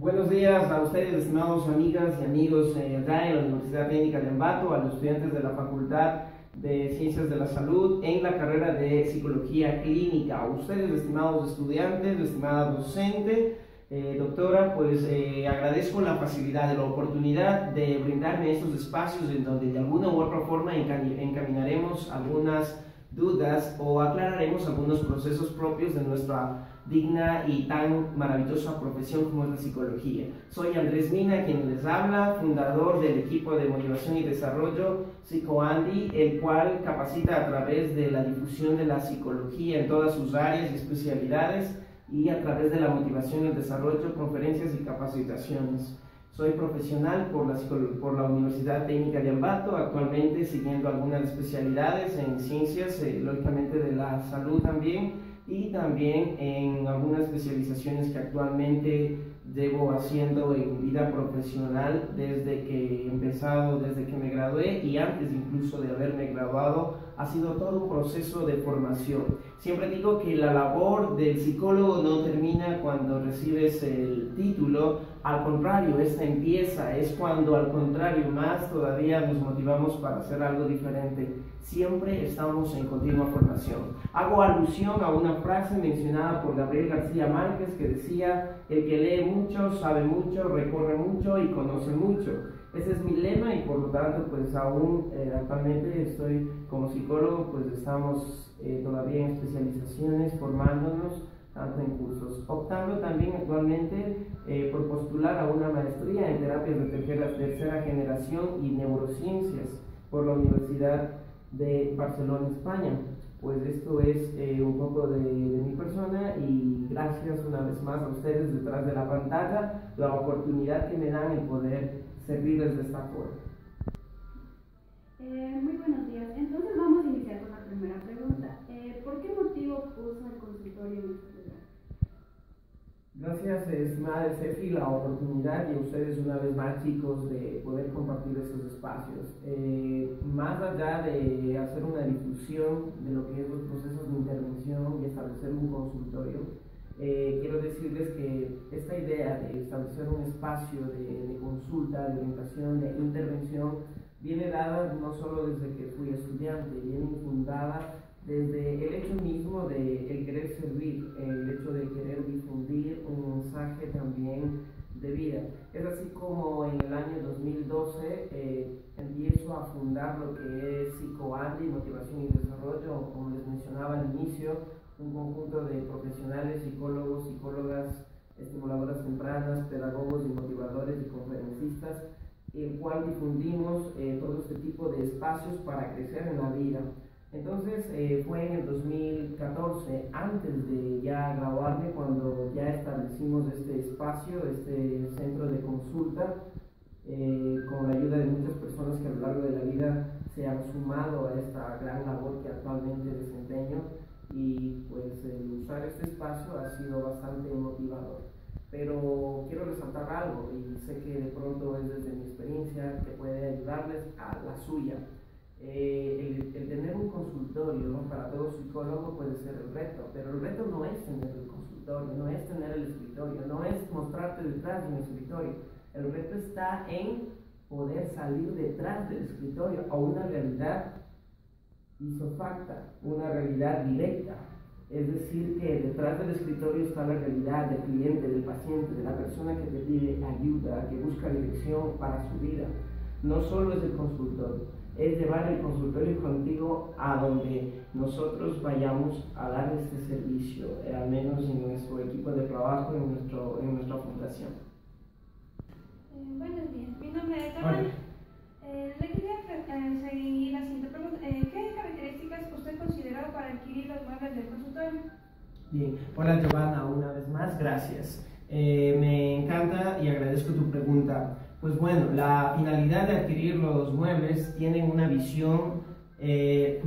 Buenos días a ustedes, estimados amigas y amigos acá en la Universidad Técnica de Ambato, a los estudiantes de la Facultad de Ciencias de la Salud en la carrera de Psicología Clínica. A ustedes, estimados estudiantes, estimada docente, doctora, pues agradezco la facilidad de la oportunidad de brindarme estos espacios en donde de alguna u otra forma encaminaremos algunas dudas o aclararemos algunos procesos propios de nuestra digna y tan maravillosa profesión como es la psicología. Soy Andrés Mina, quien les habla, fundador del equipo de motivación y desarrollo PsicoAndy, el cual capacita a través de la difusión de la psicología en todas sus áreas y especialidades y a través de la motivación y el desarrollo, conferencias y capacitaciones. Soy profesional por la Universidad Técnica de Ambato, actualmente siguiendo algunas especialidades en ciencias, lógicamente de la salud también, y también en algunas especializaciones que actualmente llevo haciendo en mi vida profesional desde que he empezado, desde que me gradué y antes incluso de haberme graduado. Ha sido todo un proceso de formación. Siempre digo que la labor del psicólogo no termina cuando recibes el título, al contrario, esta empieza, es cuando al contrario más todavía nos motivamos para hacer algo diferente. Siempre estamos en continua formación. Hago alusión a una frase mencionada por Gabriel García Márquez que decía: el que lee mucho, sabe mucho, recorre mucho y conoce mucho. Ese es mi lema y por lo tanto pues aún actualmente estoy como psicólogo, pues estamos todavía en especializaciones, formándonos tanto en cursos, optando también actualmente por postular a una maestría en terapias de tercera generación y neurociencias por la Universidad de Barcelona, España. Pues esto es un poco de mi persona y gracias una vez más a ustedes detrás de la pantalla, la oportunidad que me dan el poder servirles de esta forma. Muy buenos días. Entonces vamos a iniciar con la primera pregunta. ¿Por qué motivo puso el consultorio en este lugar? Gracias, estimada Cefi, la oportunidad y a ustedes una vez más, chicos, de poder compartir estos espacios. Más allá de hacer una difusión de lo que es los procesos de intervención y establecer un consultorio, quiero decirles que esta idea de establecer un espacio de consulta, de orientación, de intervención, viene dada no solo desde que fui estudiante, viene fundada desde el hecho mismo de el querer servir, el hecho de querer difundir un mensaje también de vida. Es así como en el año 2012 empiezo a fundar lo que es PsicoAndy, Motivación y Desarrollo, como les mencionaba al inicio, un conjunto de profesionales, psicólogos, psicólogas, estimuladoras tempranas, pedagogos y motivadores y conferencistas, el cual difundimos todo este tipo de espacios para crecer en la vida. Entonces fue en el 2014, antes de ya graduarme, cuando ya establecimos este espacio, este centro de consulta, con la ayuda de muchas personas que a lo largo de la vida se han sumado a esta gran labor que actualmente desempeño, y pues usar este espacio ha sido bastante motivador. Pero quiero resaltar algo, y sé que de pronto es desde mi experiencia que puede ayudarles a la suya. El tener un consultorio, ¿no?, para todo psicólogo puede ser el reto, pero el reto no es tener el consultorio, no es tener el escritorio, no es mostrarte detrás de un escritorio. El reto está en poder salir detrás del escritorio a una realidad isofacta, una realidad directa. Es decir, que detrás del escritorio está la realidad del cliente, del paciente, de la persona que te pide ayuda, que busca dirección para su vida. No solo es el consultorio, es llevar el consultorio contigo a donde nosotros vayamos a dar este servicio, al menos en nuestro equipo de trabajo, en nuestra fundación. Buenos días, mi nombre es Tamara. Le quería seguir la siguiente pregunta. ¿Qué características usted consideró para adquirir los muebles del consultorio? Bien, hola Giovanna, una vez más, gracias. Me encanta y agradezco tu pregunta. Pues bueno, la finalidad de adquirir los muebles tiene una visión de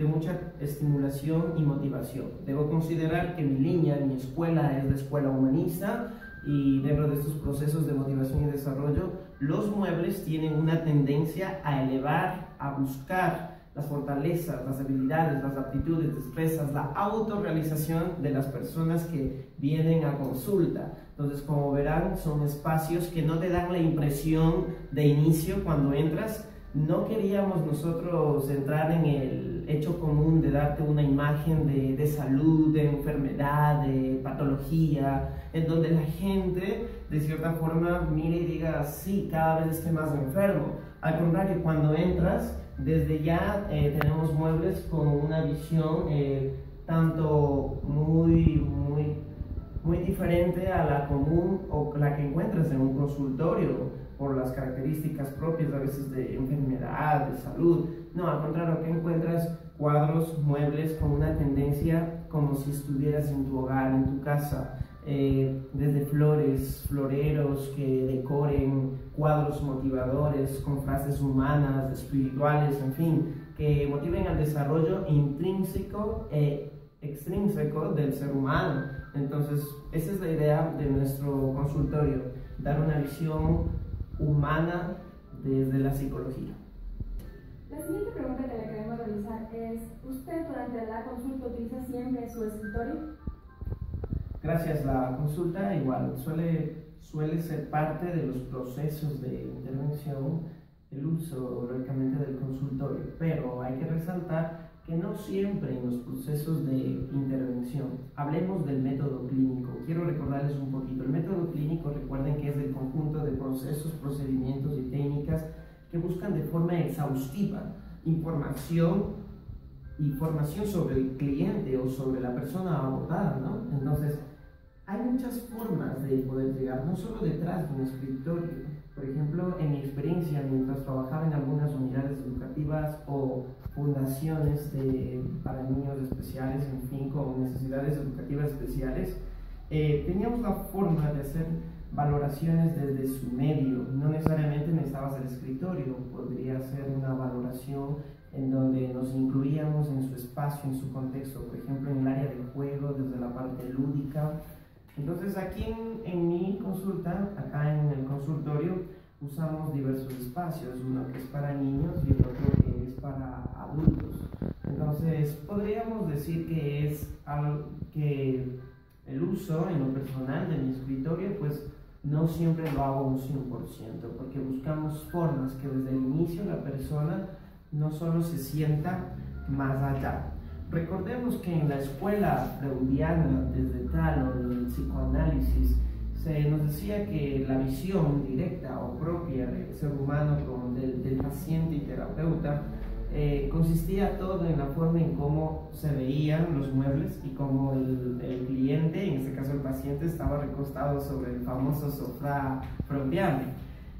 mucha estimulación y motivación. Debo considerar que mi línea, mi escuela es la escuela humanista, y dentro de estos procesos de motivación y desarrollo, los muebles tienen una tendencia a elevar, a buscar las fortalezas, las habilidades, las aptitudes, destrezas, la autorrealización de las personas que vienen a consulta. Entonces, como verán, son espacios que no te dan la impresión de inicio cuando entras. No queríamos nosotros entrar en el hecho común de darte una imagen de salud, de enfermedad, de patología, en donde la gente de cierta forma mire y diga, sí, cada vez estoy más enfermo. Al contrario, cuando entras, desde ya tenemos muebles con una visión tanto muy diferente a la común o la que encuentras en un consultorio, por las características propias a veces de enfermedad, de salud. No, al contrario, que encuentras cuadros, muebles con una tendencia como si estuvieras en tu hogar, en tu casa, desde flores, floreros que decoren, cuadros motivadores con frases humanas, espirituales, en fin, que motiven al desarrollo intrínseco e extrínseco del ser humano. Entonces, esa es la idea de nuestro consultorio, dar una visión humana desde la psicología. La siguiente pregunta que le queremos realizar es, ¿usted durante la consulta utiliza siempre su escritorio? Gracias, la consulta igual suele ser parte de los procesos de intervención, el uso lógicamente del consultorio, pero hay que resaltar que no siempre en los procesos de intervención. Hablemos del método clínico. Quiero recordarles un poquito. El método clínico, recuerden que es el conjunto de procesos, procedimientos y técnicas que buscan de forma exhaustiva información sobre el cliente o sobre la persona abordada, ¿no? Entonces, hay muchas formas de poder llegar, no solo detrás de un escritorio. Por ejemplo, en mi experiencia, mientras trabajaba en algunas unidades educativas o fundaciones para niños especiales, en fin, con necesidades educativas especiales, teníamos la forma de hacer valoraciones desde su medio. No necesariamente necesitabas el escritorio, podría ser una valoración en donde nos incluíamos en su espacio, en su contexto, por ejemplo, en el área de juego, desde la parte lúdica. Entonces, aquí en mi consulta, acá en el consultorio, usamos diversos espacios, uno que es para niños y el otro que es para adultos. Entonces, podríamos decir que que el uso en lo personal de mi escritorio, pues no siempre lo hago un 100%, porque buscamos formas que desde el inicio la persona no solo se sienta más allá. Recordemos que en la escuela freudiana, desde tal o del psicoanálisis, se nos decía que la visión directa o propia del ser humano, del paciente y terapeuta, consistía todo en la forma en cómo se veían los muebles y cómo el cliente, en este caso el paciente, estaba recostado sobre el famoso sofá freudiano.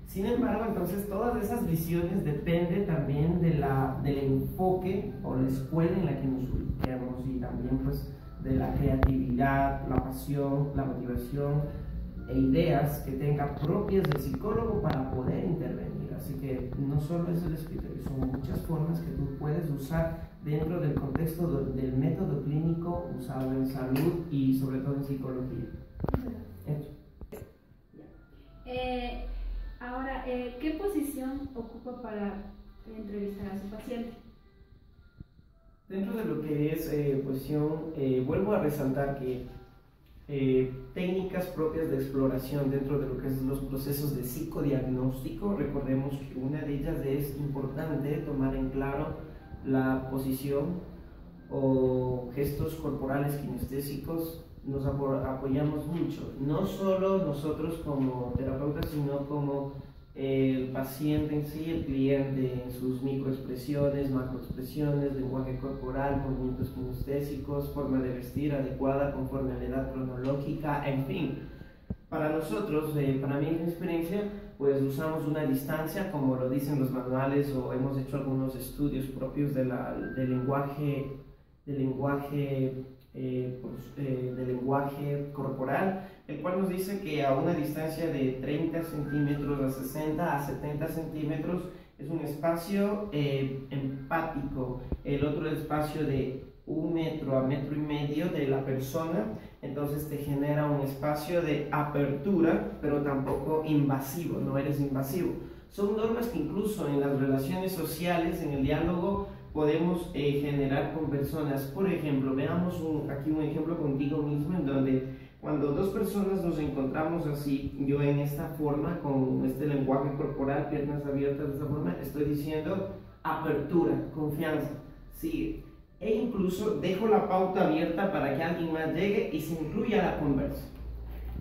Sin embargo, entonces todas esas visiones dependen también del enfoque o la escuela en la que nos ubiquemos y también pues de la creatividad, la pasión, la motivación e ideas que tenga propias del psicólogo para poder intervenir. Así que no solo es el escritorio, son muchas formas que tú puedes usar dentro del contexto del método clínico usado en salud y sobre todo en psicología. Ahora, ¿qué posición ocupa para entrevistar a su paciente? Dentro de lo que es posición, vuelvo a resaltar que técnicas propias de exploración dentro de lo que es los procesos de psicodiagnóstico, recordemos que una de ellas es importante tomar en claro la posición o gestos corporales kinestésicos. Nos apoyamos mucho, no solo nosotros como terapeutas, sino como el paciente en sí, el cliente, en sus microexpresiones, macroexpresiones, lenguaje corporal, movimientos kinestésicos, forma de vestir adecuada conforme a la edad cronológica, en fin. Para nosotros, para mí en mi experiencia, pues usamos una distancia, como lo dicen los manuales, o hemos hecho algunos estudios propios del lenguaje corporal, el cual nos dice que a una distancia de 30 centímetros a 60 a 70 centímetros es un espacio empático, el otro espacio de 1 metro a 1,5 metros de la persona, entonces te genera un espacio de apertura, pero tampoco invasivo, no eres invasivo. Son normas que incluso en las relaciones sociales, en el diálogo, podemos generar con personas. Por ejemplo, veamos aquí un ejemplo contigo mismo en donde Cuando dos personas nos encontramos así, yo en esta forma, con este lenguaje corporal, piernas abiertas de esta forma, estoy diciendo apertura, confianza, sí, e incluso dejo la pauta abierta para que alguien más llegue y se incluya la conversa.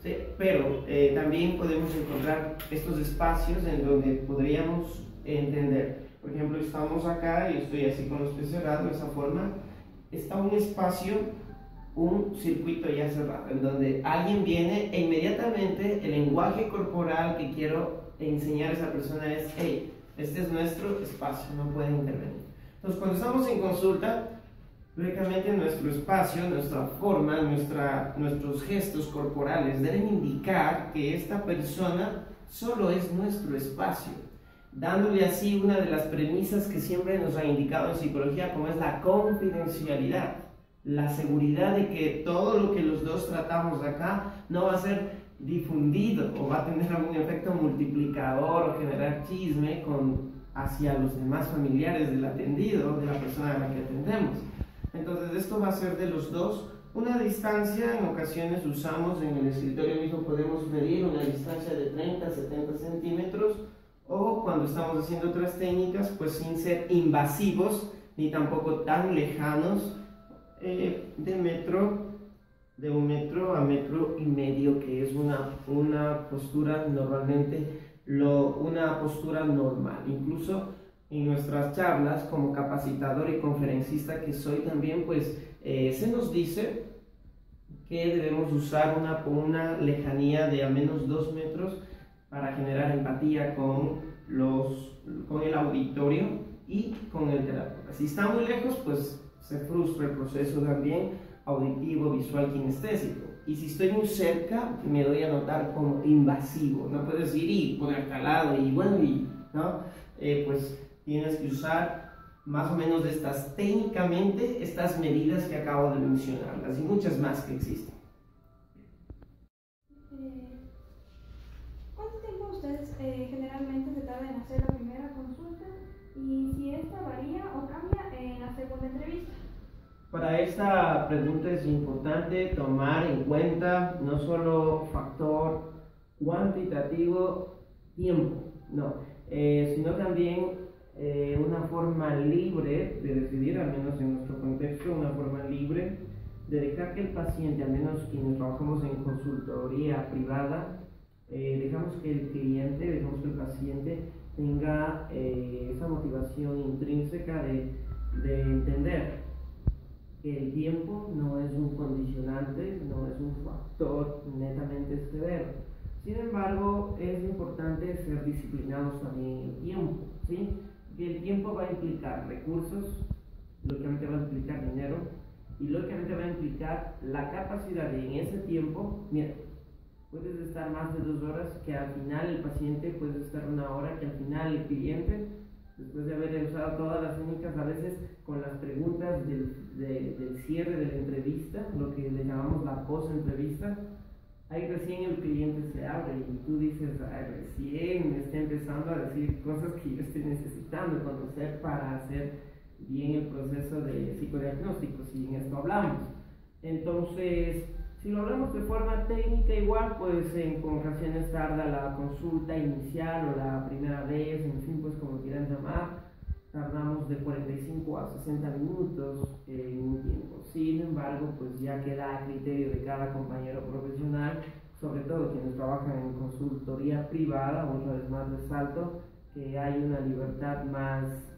Sí, pero también podemos encontrar estos espacios en donde podríamos entender. Por ejemplo, estamos acá y estoy así con los pies cerrados, de esa forma. Está un espacio, un circuito ya cerrado, en donde alguien viene e inmediatamente el lenguaje corporal que quiero enseñar a esa persona es: hey, este es nuestro espacio, no pueden intervenir. Entonces, cuando estamos en consulta, lógicamente nuestro espacio, nuestra forma, nuestros gestos corporales deben indicar que esta persona solo es nuestro espacio, dándole así una de las premisas que siempre nos han indicado en psicología, como es la confidencialidad, la seguridad de que todo lo que los dos tratamos acá no va a ser difundido o va a tener algún efecto multiplicador o generar chisme hacia los demás familiares del atendido, de la persona a la que atendemos. Entonces esto va a ser de los dos. Una distancia, en ocasiones usamos en el escritorio mismo, podemos medir una distancia de 30 a 70 centímetros, o cuando estamos haciendo otras técnicas, pues sin ser invasivos ni tampoco tan lejanos, de un metro a metro y medio, que es una postura normalmente, una postura normal. Incluso en nuestras charlas, como capacitador y conferencista que soy también, pues se nos dice que debemos usar una lejanía de al menos 2 metros para generar empatía con el auditorio y con el terapeuta. Si está muy lejos, pues se frustra el proceso también auditivo, visual, kinestésico. Y si estoy muy cerca, me doy a notar como invasivo. No puedes ir y ponerte al lado y bueno, ¿no? Pues tienes que usar más o menos técnicamente estas medidas que acabo de mencionarlas y muchas más que existen. ¿Cuánto tiempo ustedes generalmente se tardan en hacer la primera consulta y si esta varía o cambia en la segunda entrevista? Para esta pregunta es importante tomar en cuenta no solo factor cuantitativo, tiempo, no, sino también una forma libre de decidir, al menos en nuestro contexto, una forma libre de dejar que el paciente, al menos quienes trabajamos en consultoría privada, dejamos que el paciente tenga esa motivación intrínseca de entender que el tiempo no es un condicionante, no es un factor netamente severo. Sin embargo, es importante ser disciplinados también en el tiempo, ¿sí? Que el tiempo va a implicar recursos, lógicamente va a implicar dinero, y lógicamente va a implicar la capacidad de en ese tiempo, mira, puedes estar más de 2 horas, que al final el paciente puede estar 1 hora, que al final el cliente, después de haber usado todas las técnicas, a veces con las preguntas del cierre de la entrevista, lo que le llamamos la post-entrevista, ahí recién el cliente se abre y tú dices: ay, recién me está empezando a decir cosas que yo estoy necesitando conocer para hacer bien el proceso de psicodiagnóstico, si en esto hablamos. Entonces, si lo hablamos de forma técnica, igual, pues en ocasiones tarda la consulta inicial o la primera vez, en fin, pues como quieran llamar, tardamos de 45 a 60 minutos en un tiempo. Sin embargo, pues ya queda a criterio de cada compañero profesional, sobre todo quienes trabajan en consultoría privada. Otra vez más resalto que hay una libertad más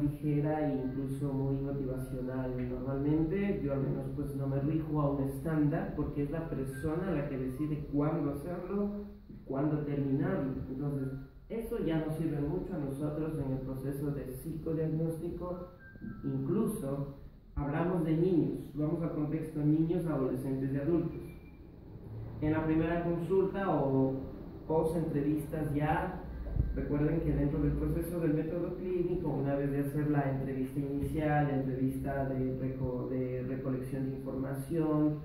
ligera e incluso muy motivacional. Normalmente yo al menos pues no me rijo a un estándar, porque es la persona la que decide cuándo hacerlo y cuándo terminarlo. Entonces eso ya nos sirve mucho a nosotros en el proceso de psicodiagnóstico. Incluso hablamos de niños, vamos al contexto niños, adolescentes y adultos. En la primera consulta o post entrevistas, ya recuerden que dentro del proceso del método clínico, una vez de hacer la entrevista inicial, la entrevista de recolección de información,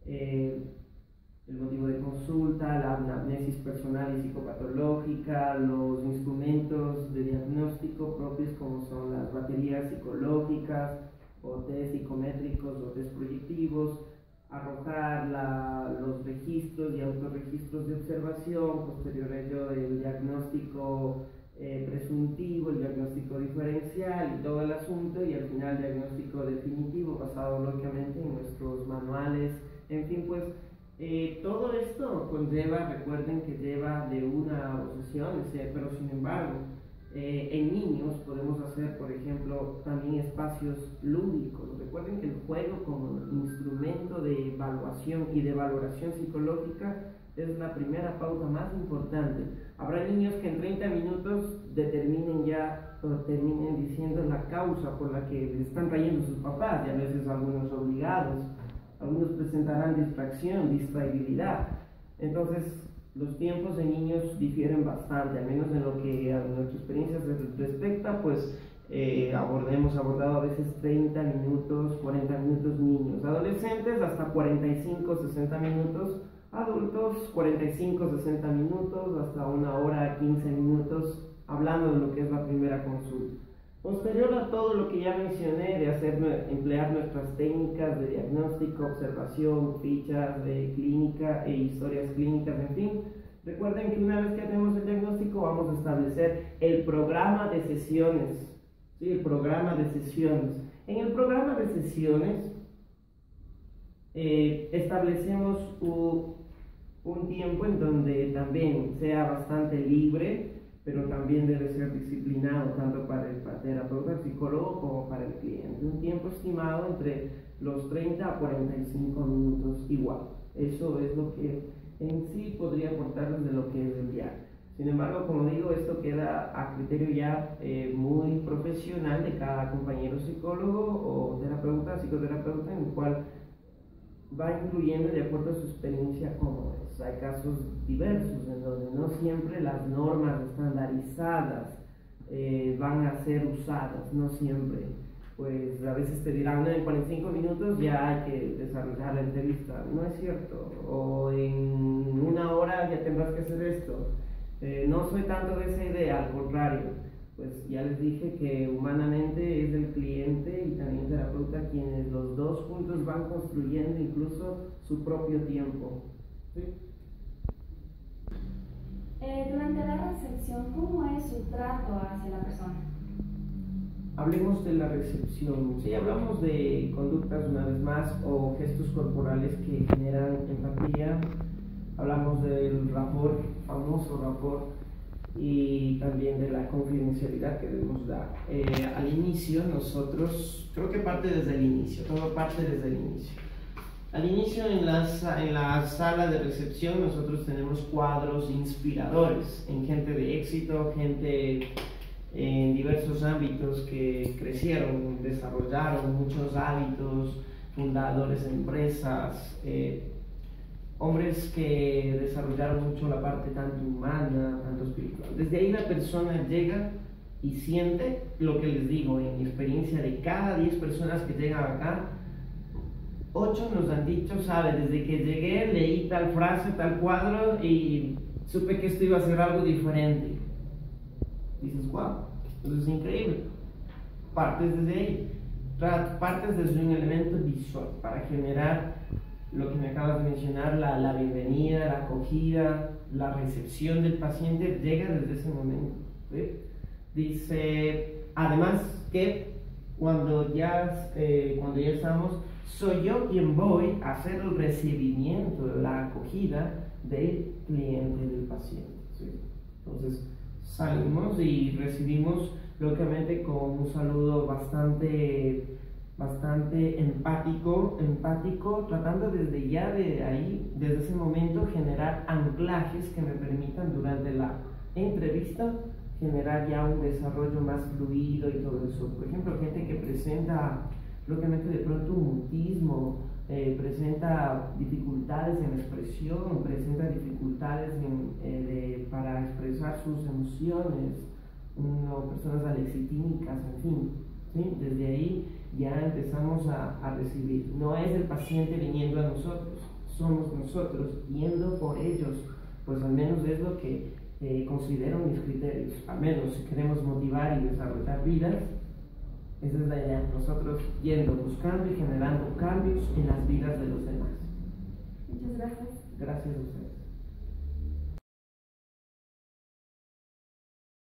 el motivo de consulta, la anamnesis personal y psicopatológica, los instrumentos de diagnóstico propios como son las baterías psicológicas o test psicométricos o test proyectivos, arrojar los registros y autorregistros de observación, posterior a ello el diagnóstico presuntivo, el diagnóstico diferencial y todo el asunto, y al final el diagnóstico definitivo basado lógicamente en nuestros manuales, en fin, pues todo esto conlleva, recuerden que lleva de una a 2 sesiones, pero sin embargo en niños podemos hacer, por ejemplo, también espacios lúdicos. Recuerden que el juego como instrumento de evaluación y de valoración psicológica es la primera pauta más importante. Habrá niños que en 30 minutos determinen ya o terminen diciendo la causa por la que le están trayendo sus papás, y a veces algunos obligados, algunos presentarán distraibilidad. Entonces, los tiempos de niños difieren bastante, al menos en lo que a nuestra experiencia se respecta, pues abordado a veces 30 minutos, 40 minutos niños, adolescentes hasta 45, 60 minutos, adultos 45, 60 minutos, hasta 1 hora, 15 minutos, hablando de lo que es la primera consulta. Posterior a todo lo que ya mencioné de emplear nuestras técnicas de diagnóstico, observación, fichas de clínica e historias clínicas, en fin, recuerden que una vez que tenemos el diagnóstico vamos a establecer el programa de sesiones. ¿Sí? El programa de sesiones. En el programa de sesiones establecemos un tiempo en donde también sea bastante libre, pero también debe ser disciplinado tanto para el terapeuta, el psicólogo, como para el cliente. Un tiempo estimado entre los 30 a 45 minutos igual. Eso es lo que en sí podría aportarles de lo que es el diario. Sin embargo, como digo, esto queda a criterio ya muy profesional de cada compañero psicólogo o terapeuta, psicoterapeuta, en el cual va incluyendo de acuerdo a su experiencia cómo es. Hay casos diversos en donde no siempre las normas estandarizadas van a ser usadas, no siempre. Pues a veces te dirán, no, en 45 minutos ya hay que desarrollar la entrevista. No es cierto. O en 1 hora ya tendrás que hacer esto. No soy tanto de esa idea, al contrario. Pues ya les dije que humanamente es el cliente y también el terapeuta quienes los dos juntos van construyendo incluso su propio tiempo. ¿Sí? Durante la recepción, ¿cómo es su trato hacia la persona? Hablemos de la recepción. Sí, hablamos de conductas una vez más o gestos corporales que generan empatía. Hablamos del rapport, famoso rapport, y también de la confidencialidad que debemos dar. Al inicio nosotros, creo que parte desde el inicio, todo parte desde el inicio. Al inicio en la sala de recepción nosotros tenemos cuadros inspiradores en gente de éxito, gente en diversos ámbitos que crecieron, desarrollaron muchos hábitos, fundadores de empresas, hombres que desarrollaron mucho la parte tanto humana, tanto espiritual. Desde ahí la persona llega y siente lo que les digo, en mi experiencia de cada 10 personas que llegan acá, 8 nos han dicho, sabe, desde que llegué leí tal frase, tal cuadro y supe que esto iba a ser algo diferente. Dices, wow, eso es increíble. Partes desde ahí, partes desde un elemento visual para generar lo que me acabas de mencionar, la bienvenida, la acogida, la recepción del paciente llega desde ese momento. ¿Sí? Dice, además que cuando ya estamos, soy yo quien voy a hacer el recibimiento, la acogida del cliente, del paciente. ¿Sí? Entonces salimos y recibimos lógicamente con un saludo bastante empático, tratando desde ya de ahí, desde ese momento, generar anclajes que me permitan durante la entrevista generar ya un desarrollo más fluido y todo eso. Por ejemplo, gente que presenta lógicamente de pronto un mutismo, presenta dificultades en la expresión, presenta dificultades para expresar sus emociones, personas alexitínicas, en fin. ¿Sí? Desde ahí ya empezamos a recibir. No es el paciente viniendo a nosotros, somos nosotros yendo por ellos. Pues al menos es lo que considero mis criterios. Al menos si queremos motivar y desarrollar vidas, esa es la idea. Nosotros yendo, buscando y generando cambios en las vidas de los demás. Gracias a ustedes.